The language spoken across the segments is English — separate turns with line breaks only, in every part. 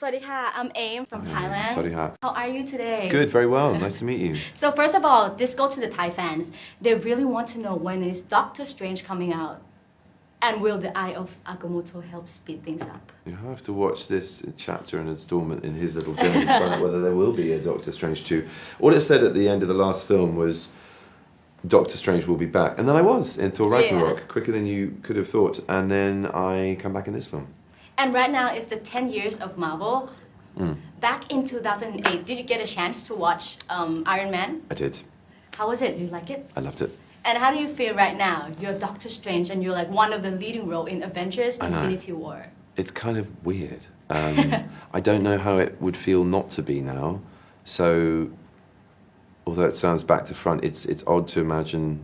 Sawadika, I'm Aim from Thailand.
Sawadika.
How are you today?
Good, very well. Nice to meet you.
So first of all, this goes to the Thai fans. They really want to know when is Doctor Strange coming out? And will the Eye of Agamotto help speed things up?
You have to watch this chapter and installment in his little journey to find out whether there will be a Doctor Strange 2. All it said at the end of the last film was Doctor Strange will be back. And then I was in Thor Ragnarok, quicker than you could have thought. And then I come back in this film.
And right now it's the 10 years of Marvel. Back in 2008, did you get a chance to watch Iron Man?
I did.
How was it? Did you like it?
I loved it.
And how do you feel right now? You're Doctor Strange and you're like one of the leading role in Avengers Infinity War.
It's kind of weird. I don't know how it would feel not to be now. So, although it sounds back to front, it's odd to imagine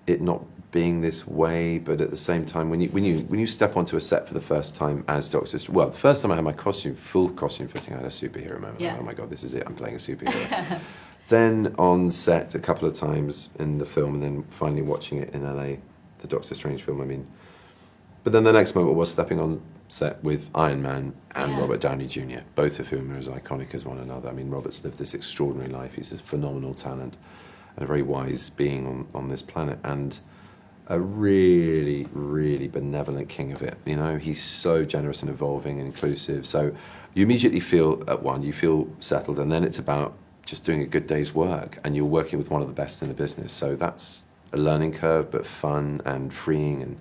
it not being this way. But at the same time, when you step onto a set for the first time as Doctor Strange, well, the first time I had my full costume fitting, I had a superhero moment.
Yeah.
Like, oh my God, this is it! I'm playing a superhero. Then on set a couple of times in the film, and then finally watching it in LA, the Doctor Strange film, I mean. But then the next moment was stepping on set with Iron Man and Robert Downey Jr., both of whom are as iconic as one another. I mean, Robert's lived this extraordinary life. He's a phenomenal talent and a very wise being on this planet, and a really, really benevolent king of it. You know, he's so generous and evolving and inclusive. So you immediately feel, you feel settled, and then it's about just doing a good day's work, and you're working with one of the best in the business. So that's a learning curve, but fun and freeing and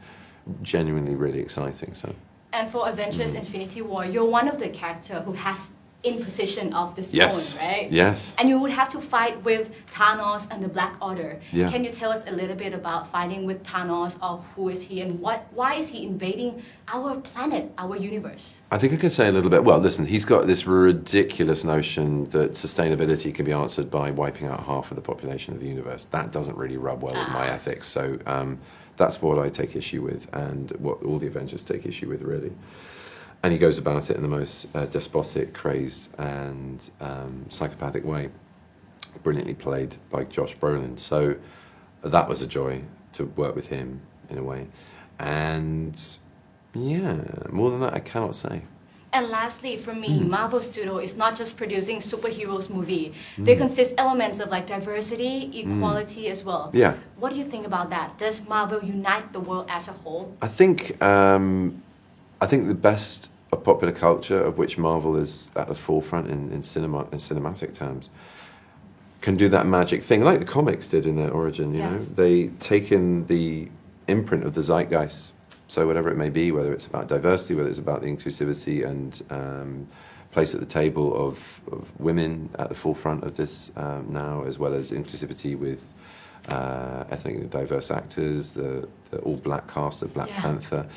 genuinely really exciting. So.
And for Avengers Infinity War, you're one of the characters who has in possession of the stone, right?
Yes.
And you would have to fight with Thanos and the Black Order.
Yeah.
Can you tell us a little bit about fighting with Thanos, or who is he and why is he invading our planet, our universe?
I think I can say a little bit. Well, listen, he's got this ridiculous notion that sustainability can be answered by wiping out half of the population of the universe. That doesn't really rub well with my ethics. So that's what I take issue with, and what all the Avengers take issue with, really. And he goes about it in the most despotic, crazed, and psychopathic way. Brilliantly played by Josh Brolin. So that was a joy to work with him in a way. And yeah, more than that, I cannot say.
And lastly, for me, Marvel Studio is not just producing superheroes movie. They consist elements of like diversity, equality as well.
Yeah.
What do you think about that? Does Marvel unite the world as a whole?
I think the best of popular culture, of which Marvel is at the forefront in cinematic terms, can do that magic thing, like the comics did in their origin, you know? They take in the imprint of the zeitgeist, so whatever it may be, whether it's about diversity, whether it's about the inclusivity and place at the table of women at the forefront of this now, as well as inclusivity with ethnically diverse actors, the all-black cast of Black Panther.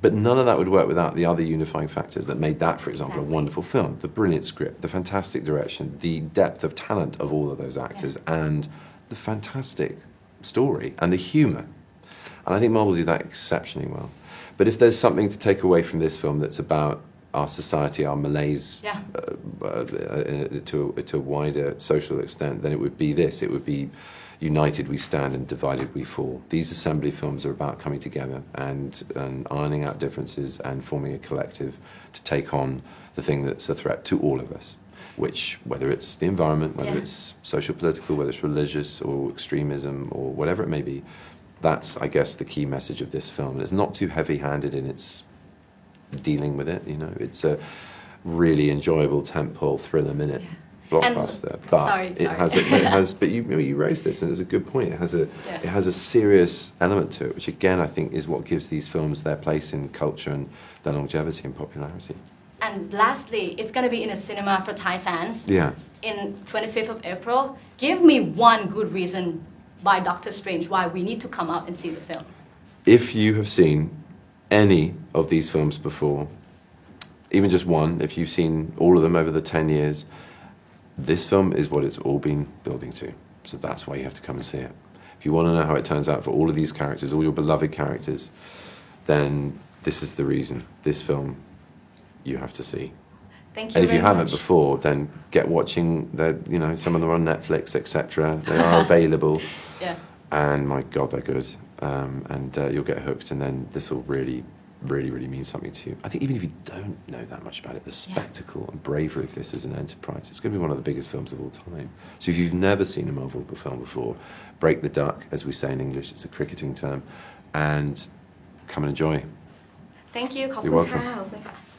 But none of that would work without the other unifying factors that made that, for example, a wonderful film. The brilliant script, the fantastic direction, the depth of talent of all of those actors, and the fantastic story and the humour. And I think Marvel do that exceptionally well. But if there's something to take away from this film that's about our society, our malaise, to a wider social extent, then it would be this. It would be united we stand and divided we fall. These assembly films are about coming together and ironing out differences and forming a collective to take on the thing that's a threat to all of us, which, whether it's the environment, whether it's social, political, whether it's religious or extremism or whatever it may be, that's, I guess, the key message of this film. And it's not too heavy-handed in its dealing with it, you know. It's a really enjoyable tentpole thriller minute blockbuster, but but you raised this, and it's a good point. It has a serious element to it, which again I think is what gives these films their place in culture and their longevity and popularity.
And lastly, it's going to be in a cinema for Thai fans.
Yeah.
In 25th of April. Give me one good reason by Doctor Strange why we need to come out and see the film.
If you have seen any of these films before, even just one, if you've seen all of them over the 10 years, this film is what it's all been building to. So that's why you have to come and see it. If you want to know how it turns out for all of these characters, all your beloved characters, then this is the reason. This film you have to see.
Thank you.
And if you
very
haven't
much.
before, then get watching. Some of them are on Netflix, etc. They are available.
Yeah.
And my God, they're good. And you'll get hooked, and then this will really really, really means something to you. I think even if you don't know that much about it, the spectacle and bravery of this as an enterprise, it's going to be one of the biggest films of all time. So if you've never seen a Marvel film before, break the duck, as we say in English, it's a cricketing term, and come and enjoy.
Thank you ขอบ
You're
คุณ
welcome.
ค่ะ